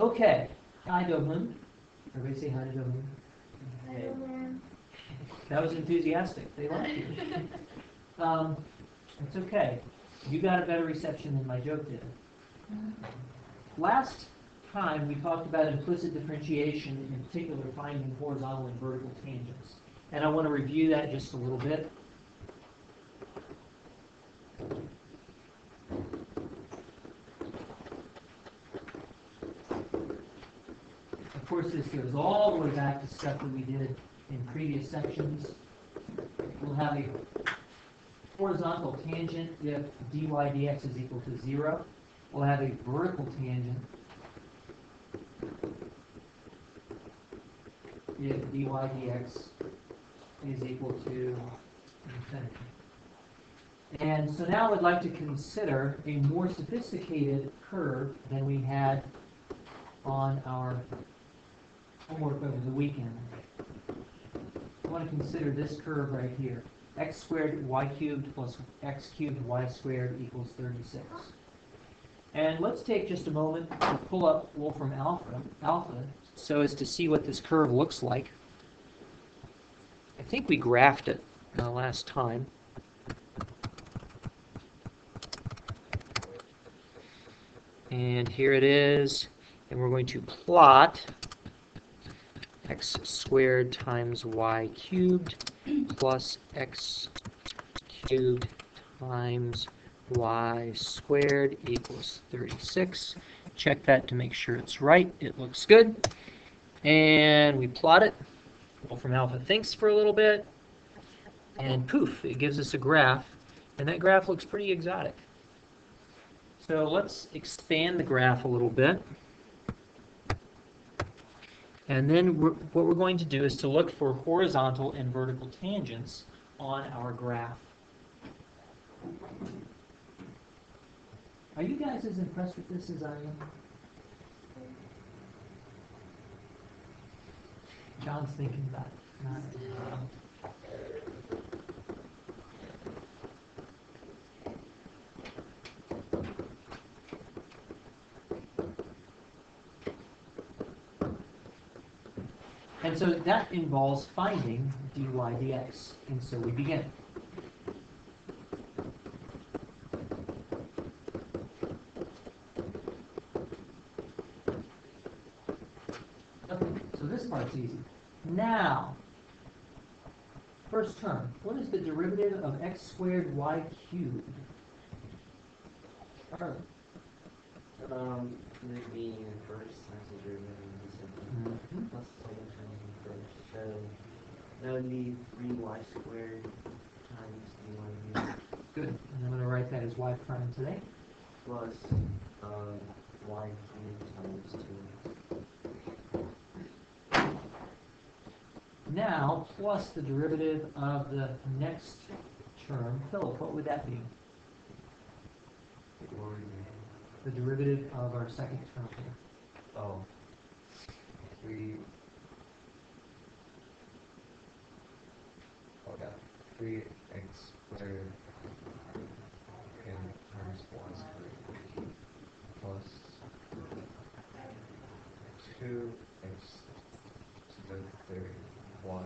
Okay. Hi, Doblin. Everybody say hi to Doblin. Hey. That was enthusiastic. They liked you. It's okay. You got a better reception than my joke did. Last time we talked about implicit differentiation, in particular finding horizontal and vertical tangents. And I want to review that just a little bit. Of course, this goes all the way back to stuff that we did in previous sections. We'll have a horizontal tangent if dy dx is equal to 0. We'll have a vertical tangent if dy dx is equal to infinity. And so now I'd like to consider a more sophisticated curve than we had on our homework over the weekend. I want to consider this curve right here. X squared y cubed plus x cubed y squared equals 36. And let's take just a moment to pull up Wolfram alpha so as to see what this curve looks like. I think we graphed it last time. And here it is. And we're going to plot x squared times y cubed plus x cubed times y squared equals 36. Check that to make sure it's right. It looks good. And we plot it. Wolfram alpha thinks for a little bit. And poof, it gives us a graph. And that graph looks pretty exotic. So let's expand the graph a little bit. And then what we're going to do is to look for horizontal and vertical tangents on our graph. Are you guys as impressed with this as I am? John's thinking about it. And so that involves finding dy dx. And so we begin. Okay, so this part's easy. Now, first term, what is the derivative of x squared y cubed? Charlie. The first times the derivative of the second plus the second term in the first. So that would be 3y squared times dy dx. Good. And I'm going to write that as y prime today. Plus y cubed times 2x. Now, plus the derivative of the next term. Philip, what would that be? The derivative of our second term here. Oh. 3x squared times y squared plus 2x to the third y.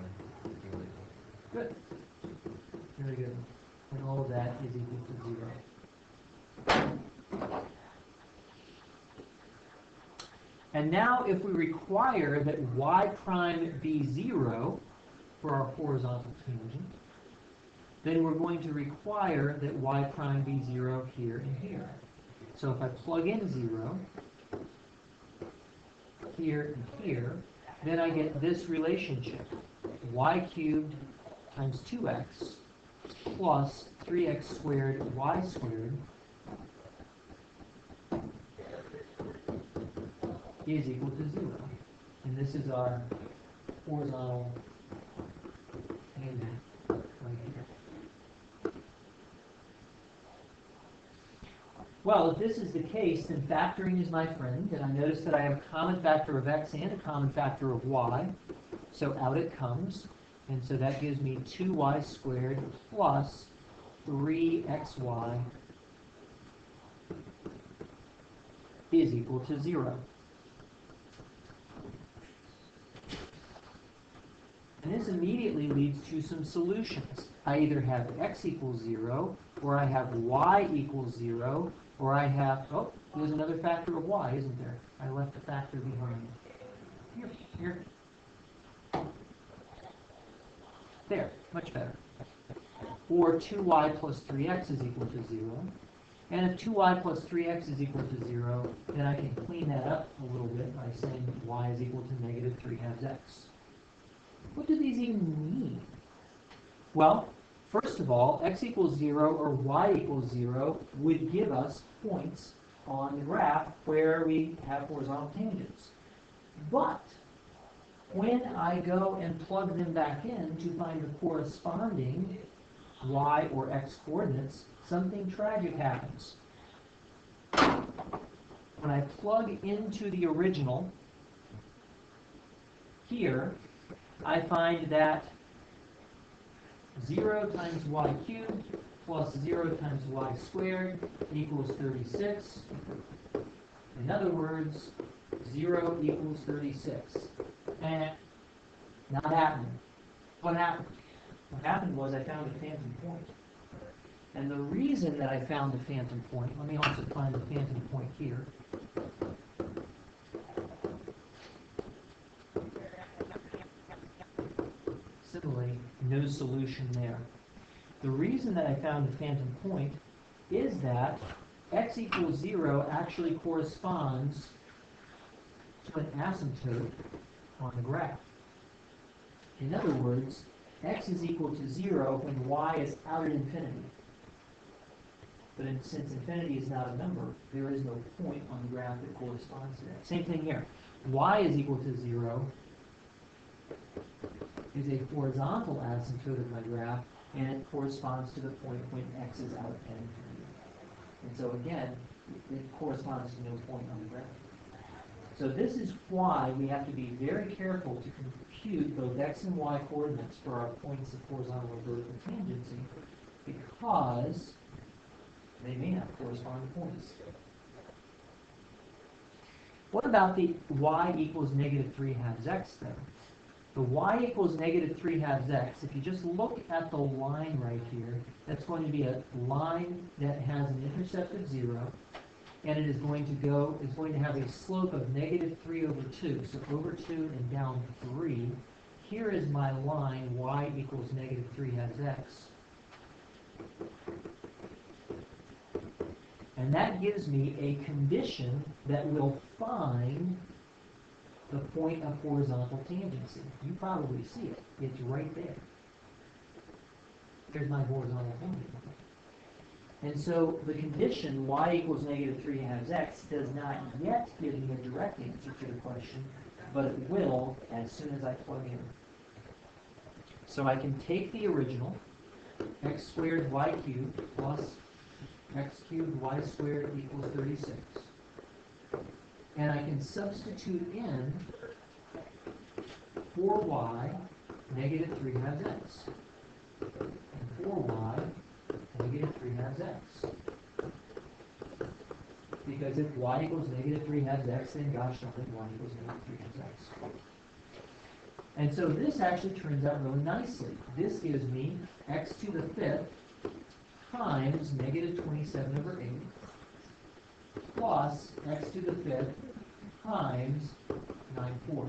Good. Very good. And all of that is equal to 0. And now if we require that y prime be 0 for our horizontal tangent, then we're going to require that y prime be 0 here and here. So if I plug in 0 here and here, then I get this relationship. Y cubed times 2x plus 3x squared y squared is equal to 0. And this is our horizontal tangent right here. Well, if this is the case, then factoring is my friend, and I notice that I have a common factor of x and a common factor of y, so out it comes, and so that gives me 2y squared plus 3xy is equal to 0. And this immediately leads to some solutions. I either have x equals 0, or I have y equals 0, or I have, oh, there's another factor of y, isn't there? I left a factor behind. Here. There, much better. Or 2y plus 3x is equal to 0. And if 2y plus 3x is equal to 0, then I can clean that up a little bit by saying y is equal to negative 3 halves x. What do these even mean? Well, first of all, x equals 0 or y equals 0 would give us points on the graph where we have horizontal tangents. But when I go and plug them back in to find the corresponding y or x coordinates, something tragic happens. When I plug into the original, here, I find that 0 times y cubed plus 0 times y squared equals 36. In other words, 0 equals 36. And not happening. What happened? What happened was I found a phantom point. And the reason that I found the phantom point, let me also find the phantom point here. Similarly, no solution there. The reason that I found the phantom point is that x equals 0 actually corresponds to an asymptote on the graph. In other words, x is equal to 0 when y is out at infinity. But since infinity is not a number, there is no point on the graph that corresponds to that. Same thing here. Y is equal to 0 is a horizontal asymptote of my graph, and it corresponds to the point when x is out at infinity. And so again, it corresponds to no point on the graph. So this is why we have to be very careful to compute both x and y coordinates for our points of horizontal or vertical tangency, because they may not correspond to points. What about the y equals negative 3 halves x then? The y equals negative 3 halves x, if you just look at the line right here, that's going to be a line that has an intercept of 0, and it is going to have a slope of negative 3 over 2, so over 2 and down 3. Here is my line, y equals negative 3 halves x. And that gives me a condition that will find the point of horizontal tangency. You probably see it. It's right there. There's my horizontal tangent. And so the condition y equals negative 3 halves x does not yet give me a direct answer to the question, but it will as soon as I plug in. So I can take the original, x squared y cubed plus x cubed y squared equals 36. And I can substitute in for y negative 3 halves x. And for y negative 3 halves x. Because if y equals negative 3 halves x, then gosh darn it, y equals negative 3 halves x. And so this actually turns out really nicely. This gives me x to the 5th times negative 27 over 8 plus x to the 5th times 9/4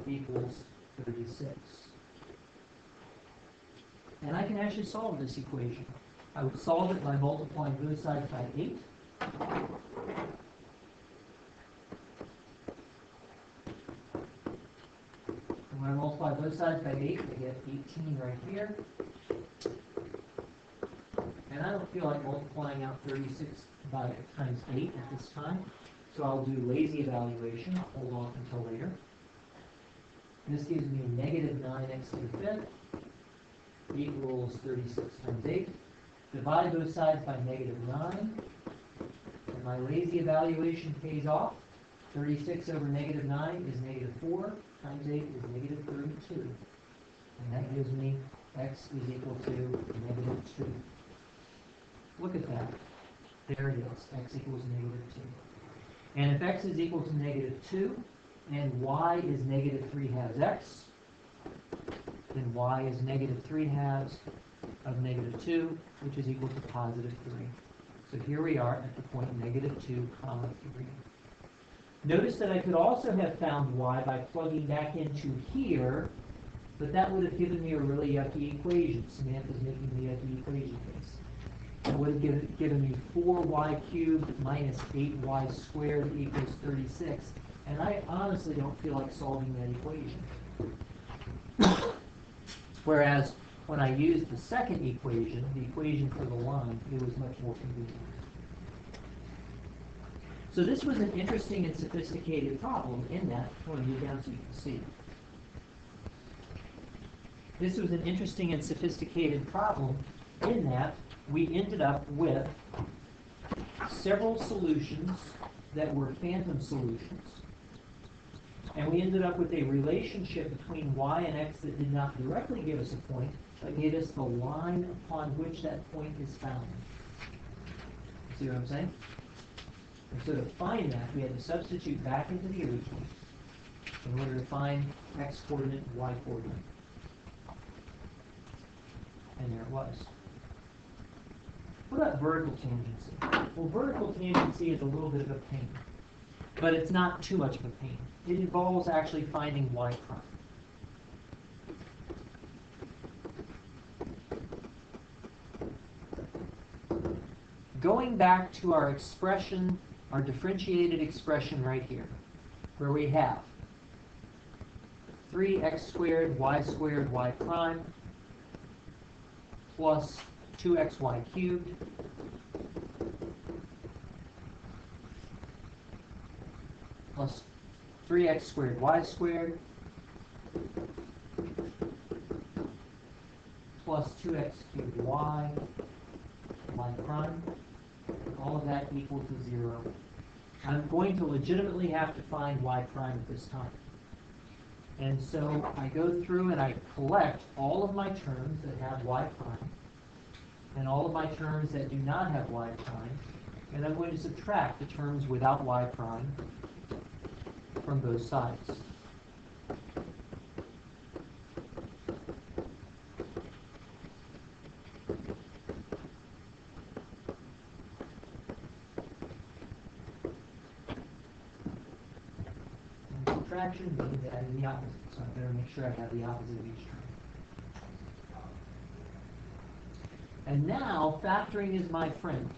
equals 36. And I can actually solve this equation. I would solve it by multiplying both sides by 8. And when I multiply both sides by 8, I get 18 right here. And I don't feel like multiplying out 36 times 8 at this time, so I'll do lazy evaluation. I'll hold off until later. This gives me negative 9x to the 5th equals 36 times 8. Divide both sides by negative 9, and my lazy evaluation pays off. 36 over negative 9 is negative 4, times 8 is negative 32. And that gives me x is equal to negative 2. Look at that. There it is. X equals negative 2. And if x is equal to negative 2, and y is negative 3 halves x, then y is negative 3/2 of negative 2, which is equal to positive 3. So here we are at the point negative 2, comma 3. Notice that I could also have found y by plugging back into here, but that would have given me a really yucky equation. Samantha's making the yucky equation face. It would have given me 4y cubed minus 8y squared equals 36. And I honestly don't feel like solving that equation. Whereas when I used the second equation, the equation for the line, it was much more convenient. So this was an interesting and sophisticated problem in that, I want to move down so you can see. This was an interesting and sophisticated problem in that we ended up with several solutions that were phantom solutions. And we ended up with a relationship between y and x that did not directly give us a point, but gave us the line upon which that point is found. See what I'm saying? And so to find that, we had to substitute back into the original in order to find x coordinate and y coordinate. And there it was. What about vertical tangency? Well, vertical tangency is a little bit of a pain, but it's not too much of a pain. It involves actually finding y prime. Going back to our expression, our differentiated expression right here, where we have 3x squared y prime plus 2xy cubed plus 3x squared y squared plus 2x cubed y prime, all of that equal to 0. I'm going to legitimately have to find y prime at this time. And so I go through and I collect all of my terms that have y prime and all of my terms that do not have y prime, and I'm going to subtract the terms without y prime from both sides. And subtraction means adding the opposite, so I better make sure I have the opposite of each term. And now, factoring is my friend.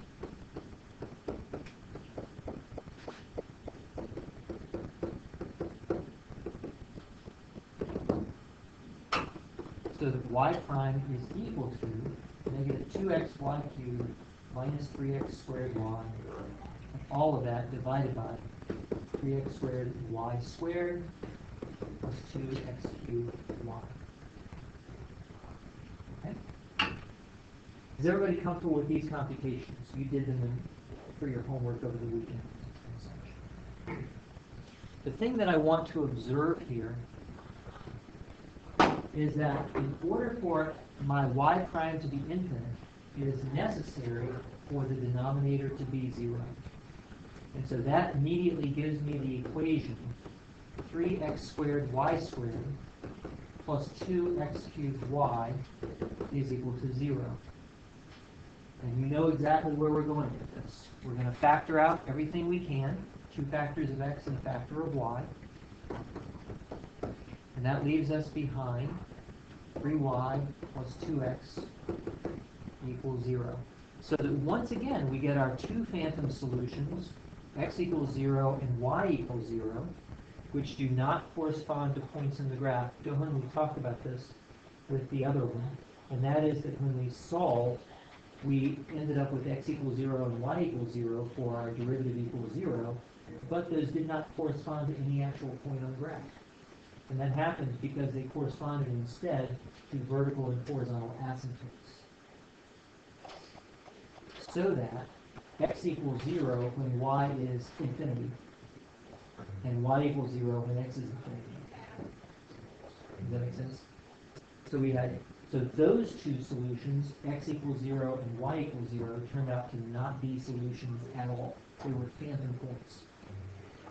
So that y prime is equal to negative 2xy cubed minus 3x squared y, and all of that divided by 3x squared y squared plus 2x cubed y. Okay? Is everybody comfortable with these computations? You did them for your homework over the weekend and such. The thing that I want to observe here is that in order for my y prime to be infinite, it is necessary for the denominator to be 0. And so that immediately gives me the equation 3x squared y squared plus 2x cubed y is equal to 0. And you know exactly where we're going with this. We're going to factor out everything we can, 2 factors of x and a factor of y. And that leaves us behind 3y plus 2x equals 0. So that once again, we get our 2 phantom solutions, x equals 0 and y equals 0, which do not correspond to points in the graph. Johan, we talked about this with the other one, and that is that when we solved, we ended up with x equals 0 and y equals 0 for our derivative equals 0, but those did not correspond to any actual point on the graph. And that happens because they corresponded instead to vertical and horizontal asymptotes. So that x equals 0 when y is infinity, and y equals 0 when x is infinity. Does that make sense? So those 2 solutions, x equals 0 and y equals 0, turned out to not be solutions at all. They were phantom points.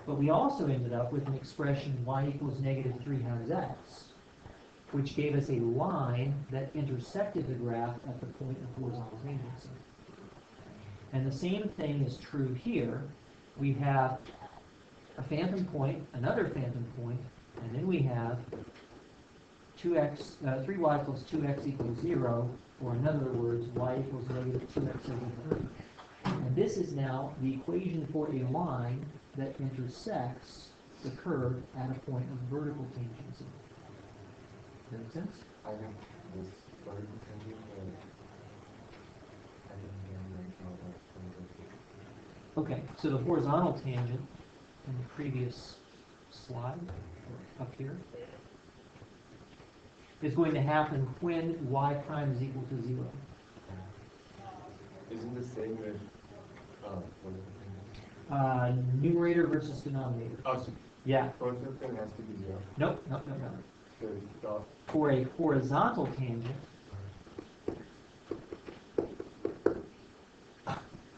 But we also ended up with an expression y equals negative 3 times x, which gave us a line that intersected the graph at the point of horizontal tangency. And the same thing is true here. We have a phantom point, another phantom point, and then we have 3y plus 2x equals 0, or in other words, y equals negative 2x over 3. And this is now the equation for a line that intersects the curve at a point of vertical tangency. Does that make sense? I think this vertical tangent, I think Okay, so the horizontal tangent in the previous slide, or up here, is going to happen when y prime is equal to 0. isn't the same with vertical tangent? Numerator versus denominator. Oh, so Yeah. vertical thing has to be 0. Nope. So dot. For a horizontal tangent,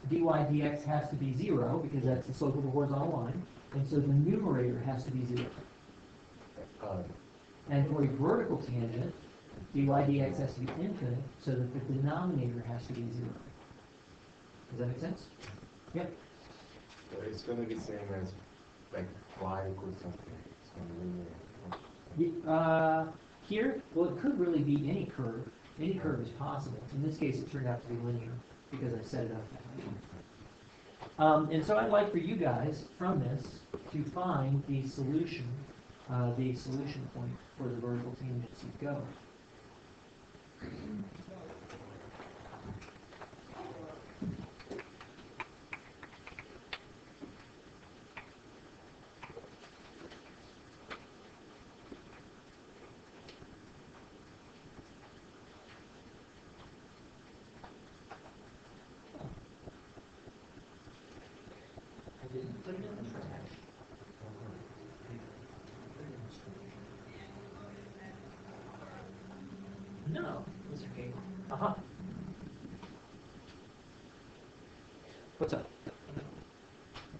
dy dx has to be 0 because that's the slope of the horizontal line, and so the numerator has to be 0. And for a vertical tangent, dy dx has to be infinite so that the denominator has to be 0. Does that make sense? Yep. So it's going to be same as like y equals something. It's going to be linear. Here, well, it could really be any curve. Any curve is possible. In this case, it turned out to be linear because I set it up that way. And so I'd like for you guys, from this, to find the solution point for the vertical tangency go. I didn't put it in the trash. No, it's okay. Uh-huh. What's up?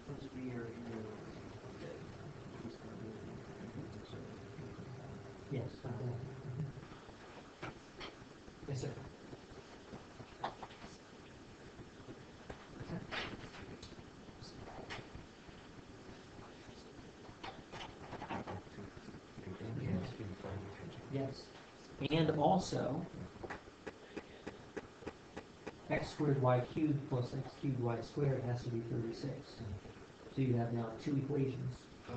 Once we are in the Yes. Yes, sir. Yes. And also, x squared y cubed plus x cubed y squared has to be 36. So you have now two equations. So,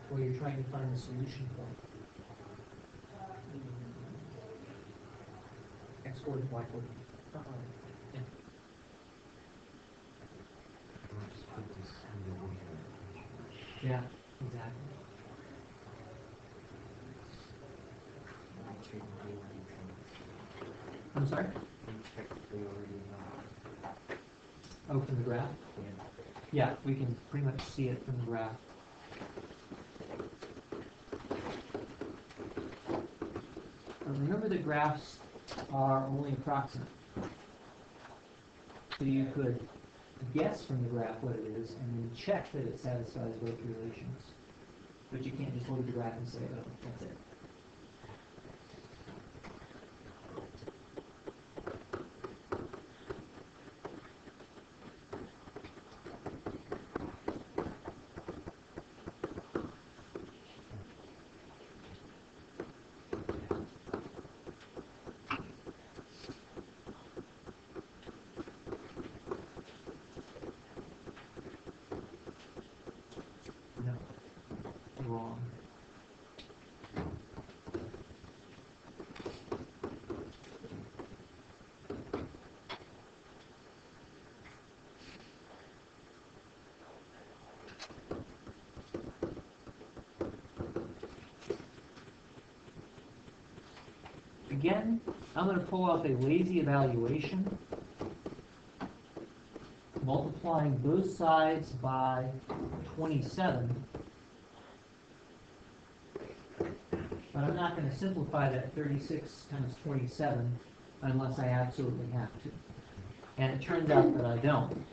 Where you're trying to find the solution point. X coordinate, y coordinate. Yeah. just put this in the window. Yeah, exactly. I'm sorry? Technically already know. Oh, from the graph? Yeah, we can pretty much see it from the graph. Remember the graphs are only approximate. So you could guess from the graph what it is and then check that it satisfies both relations. But you can't just look at the graph and say, oh, that's it. No. Wrong. Again, I'm going to pull up a lazy evaluation, multiplying both sides by 27. But I'm not going to simplify that 36 times 27 unless I absolutely have to. And it turns out that I don't.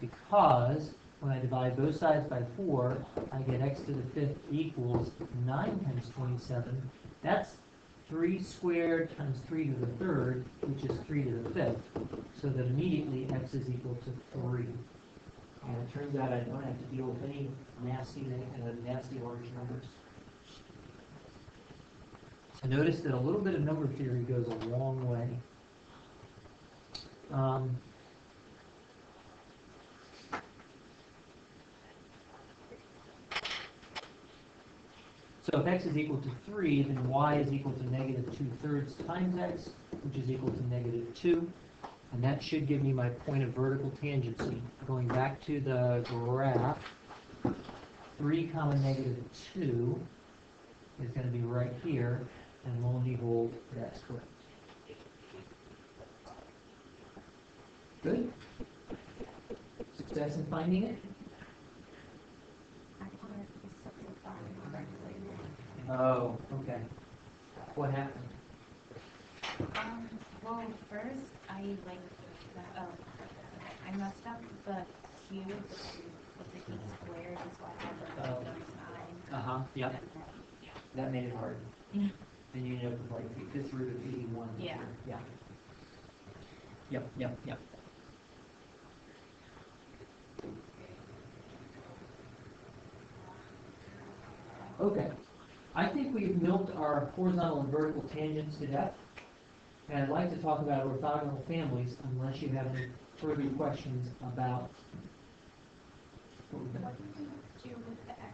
Because when I divide both sides by 4, I get x to the 5th equals 9 times 27. That's 3 squared times 3 to the 3rd, which is 3 to the 5th. So that immediately x is equal to 3. And it turns out I don't have to deal with any nasty large numbers. So notice that a little bit of number theory goes a long way. So if x is equal to 3, then y is equal to negative 2/3 times x, which is equal to negative 2. And that should give me my point of vertical tangency. Going back to the graph, 3 comma negative 2 is going to be right here, and lo and behold, that's correct. Good? Success in finding it? Oh, okay. What happened? Well, first I messed up the cube with the e squared, that's why I have the 9. Yep. That made it hard. Yeah. Then you ended up with like the 5th root of 81. Yeah. Yeah. Yep. Okay. I think we've milked our horizontal and vertical tangents to death. And I'd like to talk about orthogonal families unless you have any further questions about what we've done. What did you do with the x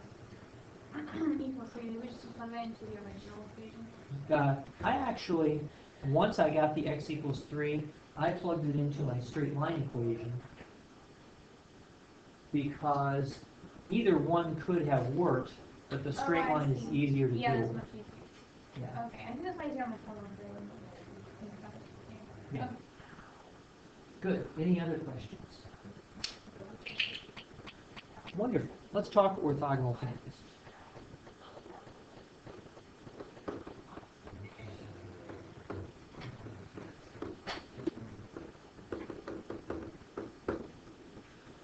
equals 3? Did we just plug that into the original equation? I actually, once I got the x equals 3, I plugged it into my straight line equation because either one could have worked, but the straight line is easier to Yeah, deal that's with. much easier. Yeah. Okay, I think that's why easier on my phone. Yeah. Good. Any other questions? Wonderful. Let's talk orthogonal families.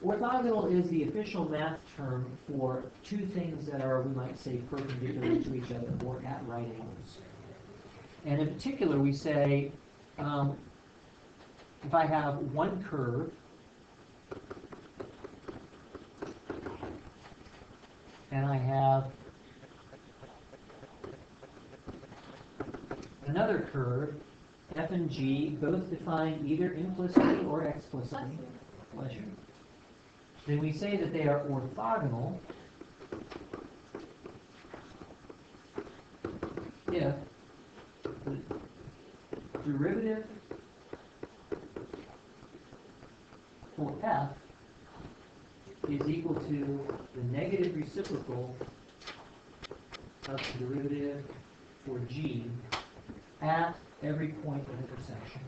Orthogonal is the official math term for two things that are, we might say, perpendicular to each other or at right angles. And in particular, we say, if I have one curve and I have another curve, f and g, both defined either implicitly or explicitly, pleasure, then we say that they are orthogonal if the derivative for f is equal to the negative reciprocal of the derivative for g at every point of intersection.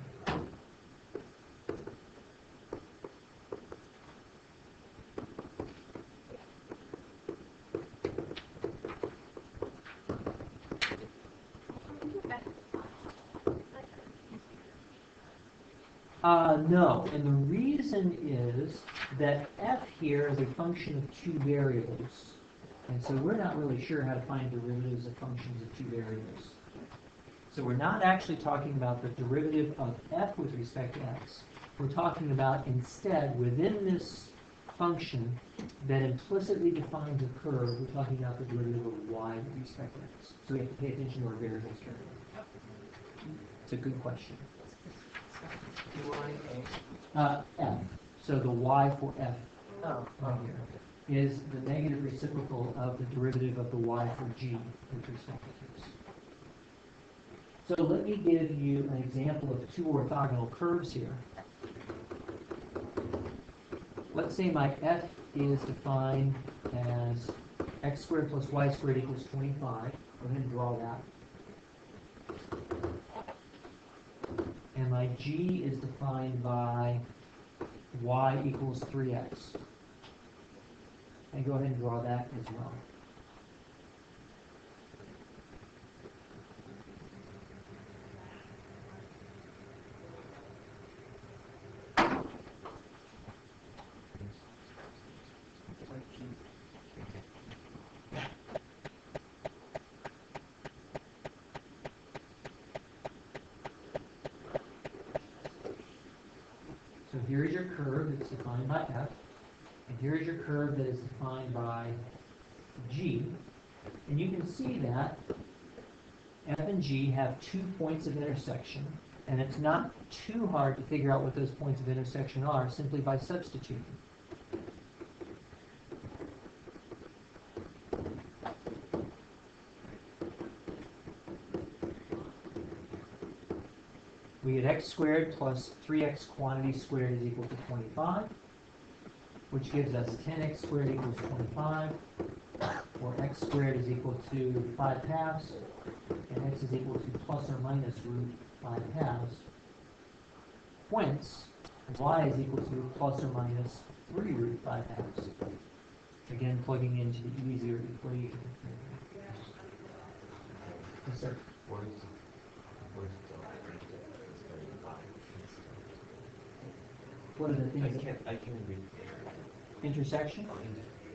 No, and the reason is that f here is a function of two variables. And so we're not really sure how to find derivatives of functions of two variables. So we're not actually talking about the derivative of f with respect to x. We're talking about instead, within this function that implicitly defines a curve, we're talking about the derivative of y with respect to x. So we have to pay attention to our variables carefully. It's a good question. F. So the y for f right here is the negative reciprocal of the derivative of the y for g with respect to x. So let me give you an example of two orthogonal curves here. Let's say my f is defined as x squared plus y squared equals 25. Go ahead and draw that. And my g is defined by y equals 3x. And go ahead and draw that as well. So here is your curve that's defined by f, and here is your curve that is defined by g. And you can see that f and g have 2 points of intersection, and it's not too hard to figure out what those points of intersection are simply by substituting. We get x squared plus 3x quantity squared is equal to 25, which gives us 10x squared equals 25, or x squared is equal to 5 halves, and x is equal to plus or minus root 5 halves, whence y is equal to plus or minus 3 root 5 halves. Again, plugging into the easier equation. Yes, sir. What are the things? I can't read. Intersection?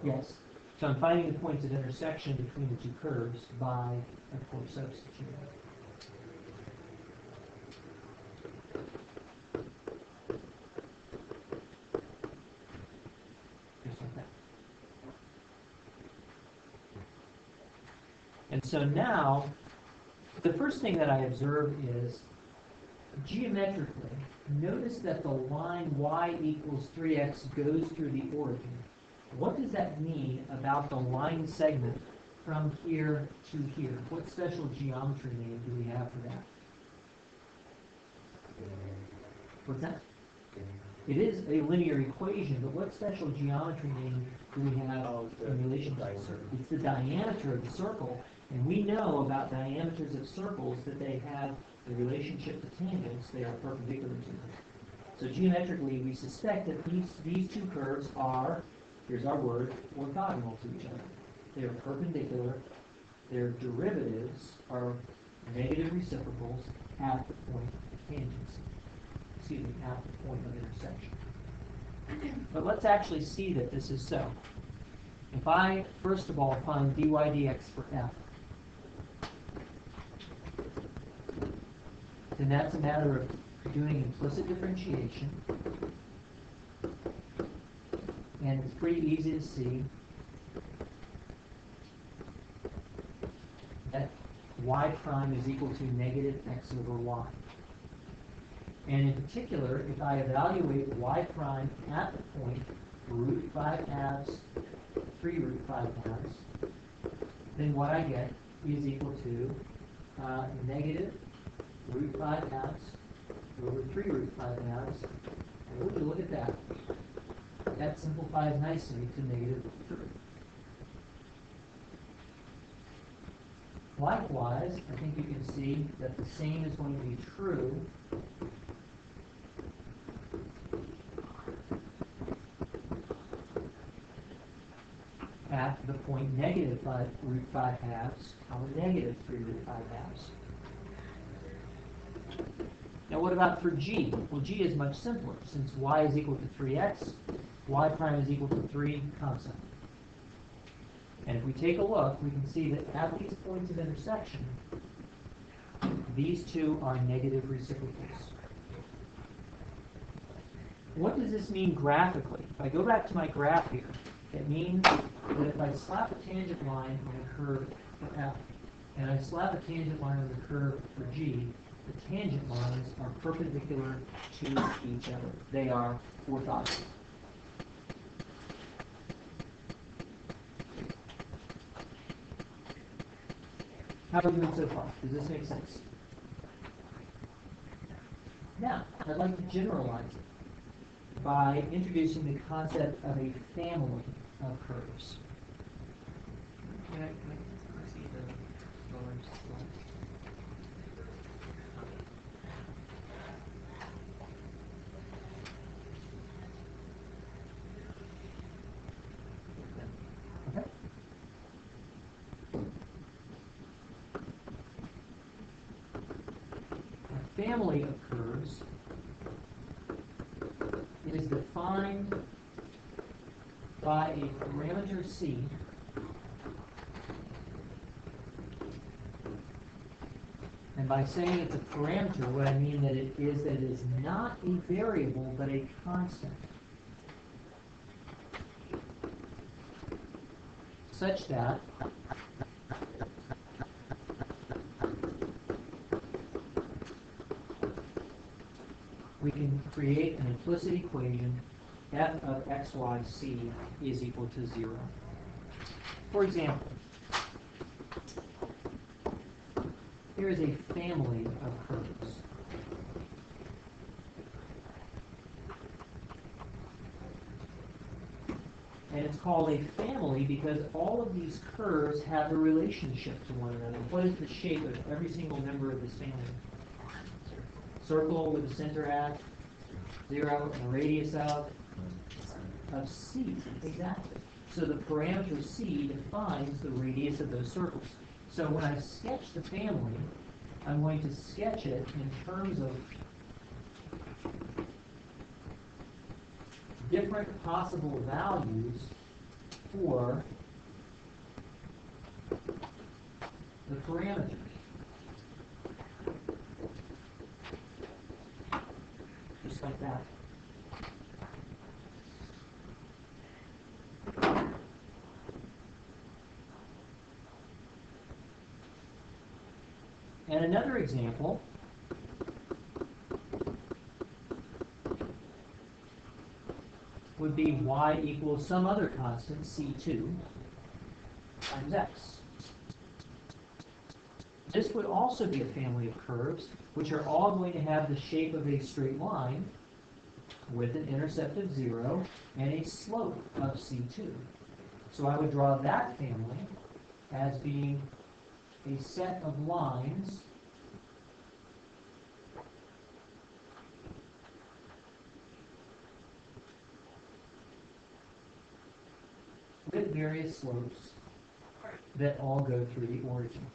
Yes. So I'm finding the points of intersection between the two curves by, of course, substituting. Just like that. And so now, the first thing that I observe is, geometrically, notice that the line y equals 3x goes through the origin. What does that mean about the line segment from here to here? What special geometry name do we have for that? What's that? It is a linear equation, but what special geometry name do we have in relation to the circle? It's the diameter of the circle, and we know about diameters of circles that they have the relationship to tangents. They are perpendicular to them. So geometrically, we suspect that these two curves are, here's our word, orthogonal to each other. They are perpendicular. Their derivatives are negative reciprocals at the point of tangency. Excuse me, at the point of intersection. But let's actually see that this is so. If I, first of all, find dy dx for f, then that's a matter of doing implicit differentiation. And it's pretty easy to see that y prime is equal to negative x over y. And in particular, if I evaluate y prime at the point root 5 halves, 3 root 5 halves, then what I get is equal to negative root 5 halves over 3 root 5 halves. And would you look at that? That simplifies nicely to negative 3. Likewise, I think you can see that the same is going to be true at the point negative 5 root 5 halves, comma negative 3 root 5 halves. Now what about for g? Well, g is much simpler. Since y is equal to 3x, y prime is equal to 3 constant. And if we take a look, we can see that at these points of intersection, these two are negative reciprocals. What does this mean graphically? If I go back to my graph here, it means that if I slap a tangent line on the curve for f, and I slap a tangent line on the curve for g, the tangent lines are perpendicular to each other. They are orthogonal. How are we doing so far? Does this make sense? Now, I'd like to generalize it by introducing the concept of a family of curves. I see the large slide? Okay. A family of curves is defined by a parameter C and by saying it's a parameter, what I mean that it is not a variable but a constant, such that we can create an implicit equation f of xyc is equal to 0. For example, here is a family of curves. And it's called a family because all of these curves have a relationship to one another. What is the shape of every single member of this family? Circle with a center at 0 and a radius of C. Exactly. So the parameter C defines the radius of those circles. So when I sketch the family, I'm going to sketch it in terms of different possible values for the parameters. Just like that. And another example would be y equals some other constant, C2, times x. This would also be a family of curves, which are all going to have the shape of a straight line with an intercept of 0 and a slope of C2. So I would draw that family as being a set of lines with various slopes that all go through the origin.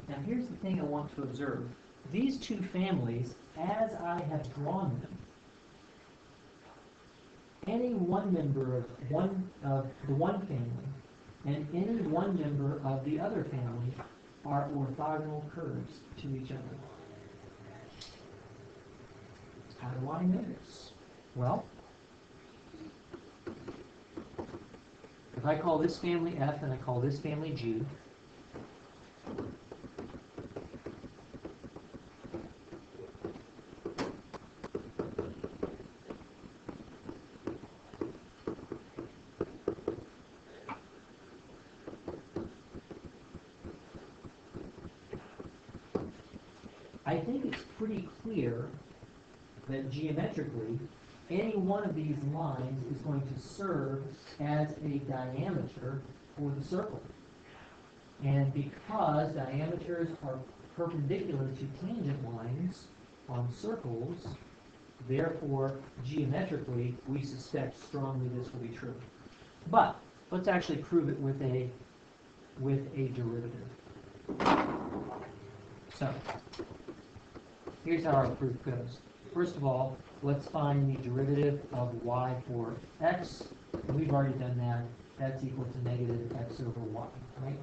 Now here's the thing I want to observe. These two families, as I have drawn them, any one member of the one family and any one member of the other family are orthogonal curves to each other. How do I know this? Well, if I call this family F and I call this family G, I think it's pretty clear that geometrically, any one of these lines is going to serve as a diameter for the circle. And because diameters are perpendicular to tangent lines on circles, therefore, geometrically, we suspect strongly this will be true. But let's actually prove it with a derivative. So, here's how our proof goes. First of all, let's find the derivative of y for x. We've already done that. That's equal to negative x over y, right?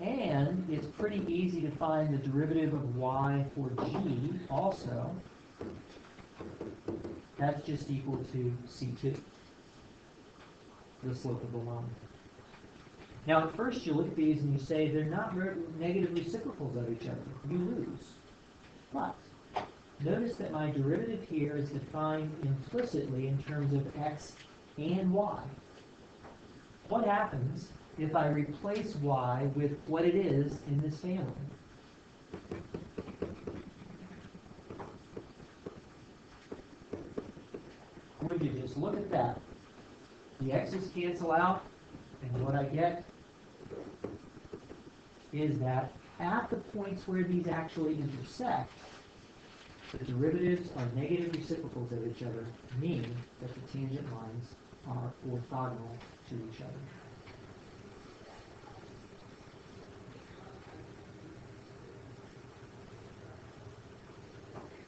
And it's pretty easy to find the derivative of y for g also. That's just equal to C2, the slope of the line. Now, at first you look at these and you say they're not negative reciprocals of each other. You lose. But notice that my derivative here is defined implicitly in terms of x and y. What happens if I replace y with what it is in this family? I'm going The x's cancel out, and what I get is that at the points where these actually intersect, the derivatives are negative reciprocals of each other, meaning that the tangent lines are orthogonal to each other.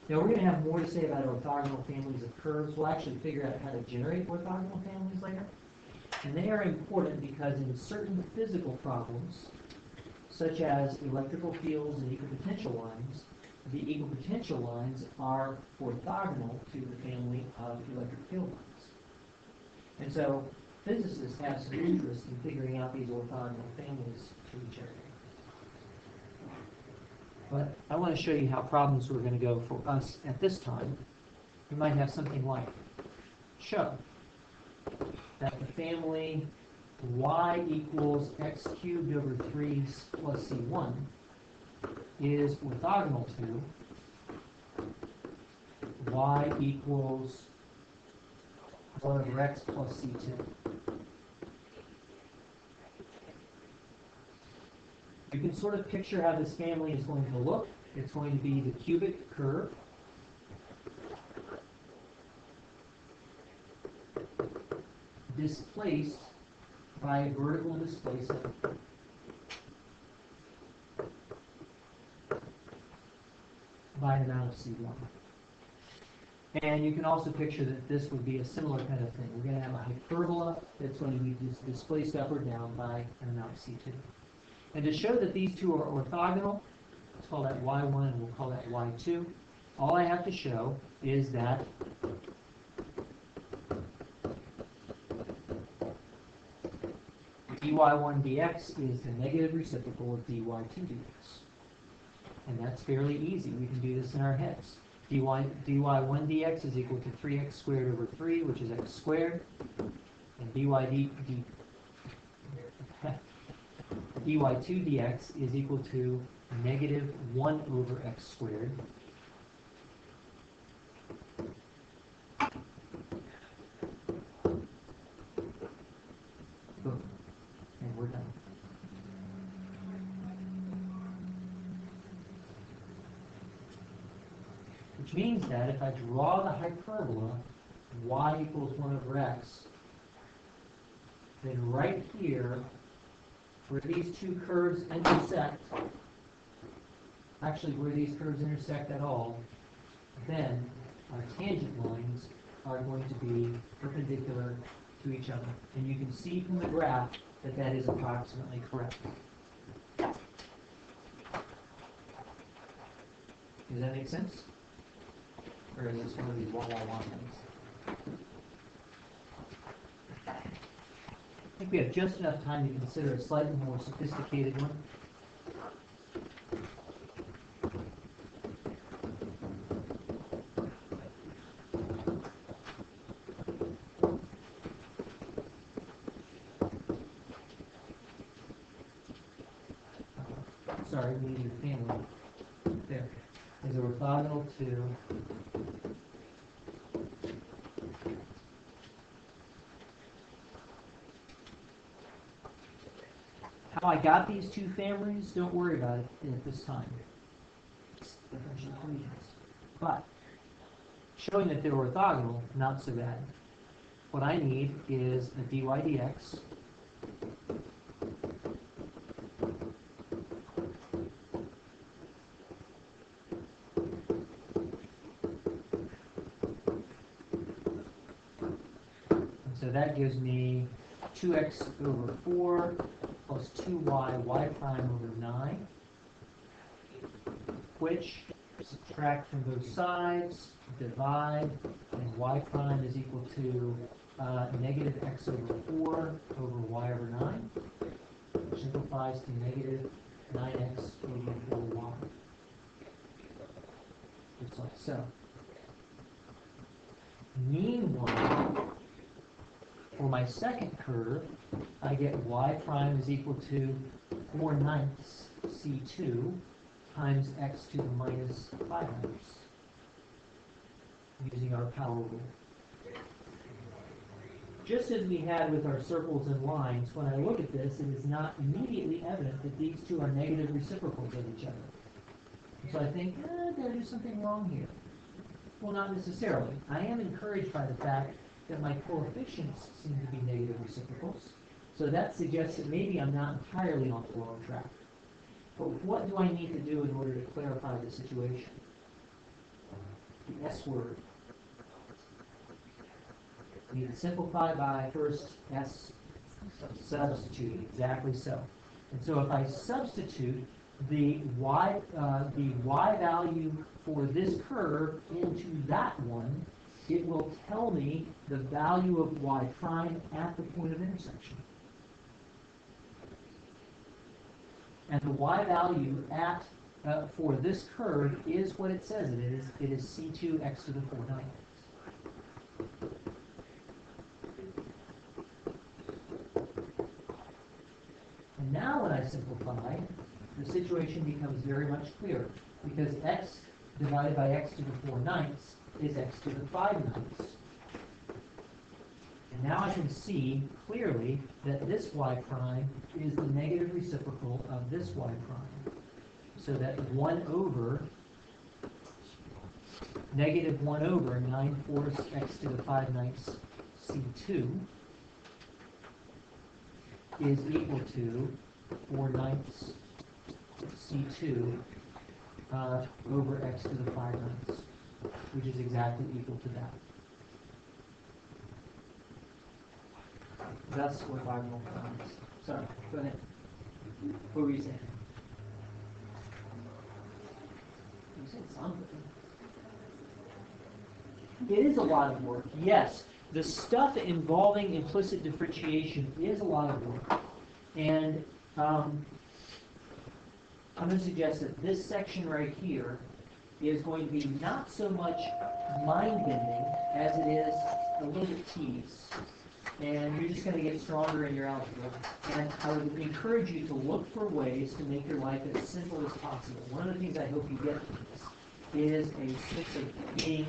Now we're going to have more to say about orthogonal families of curves. We'll actually figure out how to generate orthogonal families later. And they are important because in certain physical problems, such as electrical fields and equipotential lines, the equipotential lines are orthogonal to the family of electric field lines. And so physicists have some interest in figuring out these orthogonal families to each other. But I want to show you how problems are going to go for us at this time. We might have something like, show that the family y equals x cubed over 3 plus c1 is orthogonal to y equals 1 over x plus c2. You can sort of picture how this family is going to look. It's going to be the cubic curve. Displaced by a vertical displacement by an amount of C1. And you can also picture that this would be a similar kind of thing. We're going to have a hyperbola that's going to be displaced up or down by an amount of C2. And to show that these two are orthogonal, let's call that y1 and we'll call that y2. All I have to show is that dy1 dx is the negative reciprocal of dy2 dx. And that's fairly easy. We can do this in our heads. dy1 dx is equal to 3x squared over 3, which is x squared. And dy2 dx is equal to negative 1 over x squared. Boom. And we're done. Which means that if I draw the hyperbola y equals 1 over x, then right here, where these two curves intersect, actually where these curves intersect at all, then our tangent lines are going to be perpendicular to each other. And you can see from the graph that that is approximately correct. Does that make sense? Or is this one of these wah things? I think we have just enough time to consider a slightly more sophisticated one. Sorry, we need your family. There. Is orthogonal to how I got these two families, don't worry about it at this time. It's differential equations. But showing that they're orthogonal, not so bad. What I need is a dy dx so that gives me 2x over 4 plus 2y, y prime over 9, which subtract from both sides, divide, and y prime is equal to negative x over 4 over y over 9, which simplifies to negative 9x over 4y. Just like so. Meanwhile, for my second curve, I get y prime is equal to 4/9 c2 times x to the minus 5/9, using our power rule. just as we had with our circles and lines, when I look at this, it is not immediately evident that these two are negative reciprocals of each other. So I think, did I do something wrong here? Well, not necessarily. I am encouraged by the fact that my coefficients seem to be negative reciprocals. So that suggests that maybe I'm not entirely on the wrong track. But what do I need to do in order to clarify the situation? The S word. I need to simplify by first S substituting, exactly so. And so if I substitute the y value for this curve into that one, it will tell me the value of y prime at the point of intersection. And the y value at for this curve is what it says it is. It is c2 x to the 4/9. And now when I simplify, the situation becomes very much clearer, because x divided by x to the 4/9 is x to the 5/9. And now I can see clearly that this y prime is the negative reciprocal of this y prime. So that 1 over, negative 1 over 9/4 x to the 5/9 c2 is equal to 4/9 c2 over x to the 5/9, which is exactly equal to that. That's what marginal is. Sorry, go ahead. What were you saying? You said something. It is a lot of work, yes. The stuff involving implicit differentiation is a lot of work. And I'm going to suggest that this section right here is going to be not so much mind-bending as it is a little bit tedious. And you're just going to get stronger in your algebra. And I would encourage you to look for ways to make your life as simple as possible. One of the things I hope you get from this is a sense of being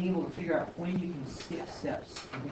able to figure out when you can skip steps.